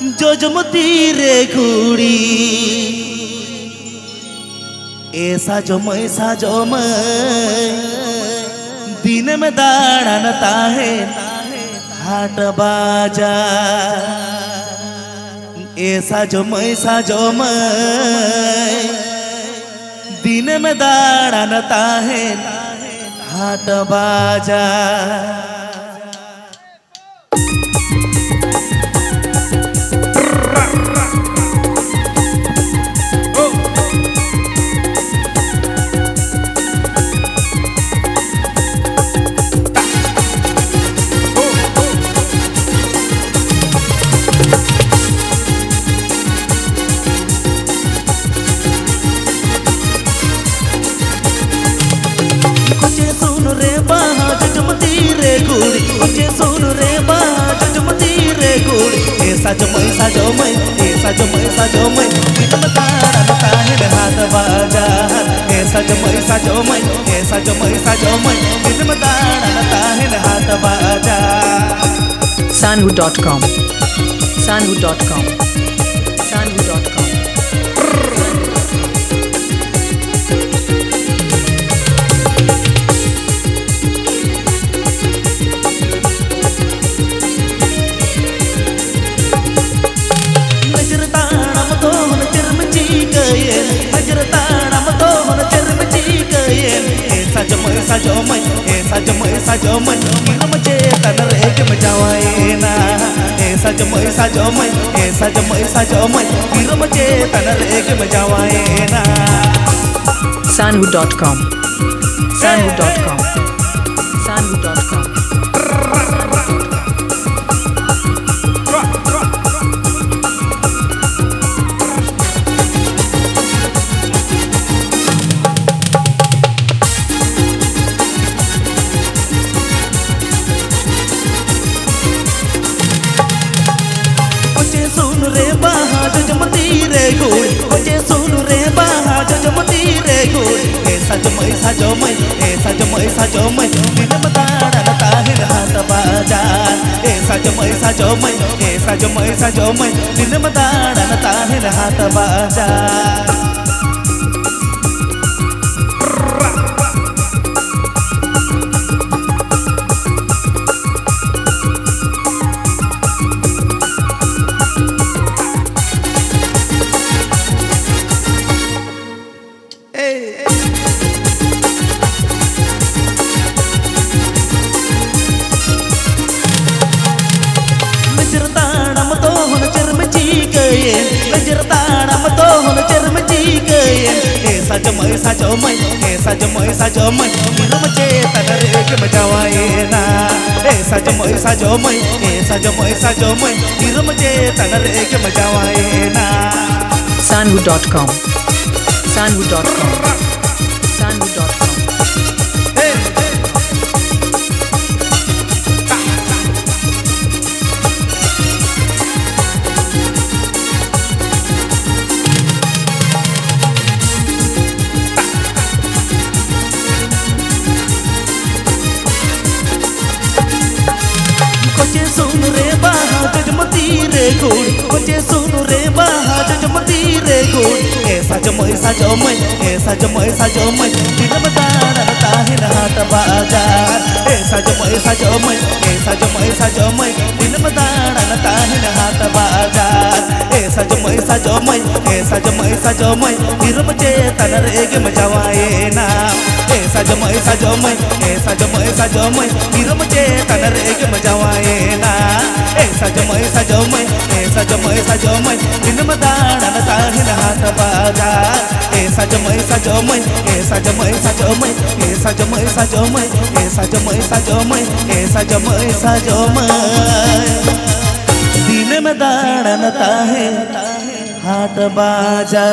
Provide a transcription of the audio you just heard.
जोजमती रे घोड़ी ऐसा जो मैं दिन में दाड़नता है हाट बाजा ऐसा जो मैं दिन में दाड़नता है हाट बाजा। साजो मैं दिन में दाड़नता है हाथ बाजा साजो मैं दिन में दाड़नता है हाथ बाजा। Sanhu.com साजो मैं मुझे तन रेख में जावाए ना साजो मैं मुझे तन रेख में जावाए ना। Sanhu.com साजो मैं दिन में दाड़नता है हाथ बाजा साजो मैं दिन में दाड़नता है हाथ बाजा। साजो मैं मुझे तन रेख में जावाए ना साजो मैं मुझे तन रेख में जावाए ना। Sanhu.com साजो मैं दिन में दाड़नता है हाथ बाजा साजो मैं दिन में दाड़नता है हाथ बाजा साजो मैं मुझे तन रेख में जावाए ना साजो मैं मुझे तन रेख में जावाए ना साजो मैं दिन में दाड़नता है हाथ बाजा साजो मैं दिन में दाड़नता है हाथ बाजा।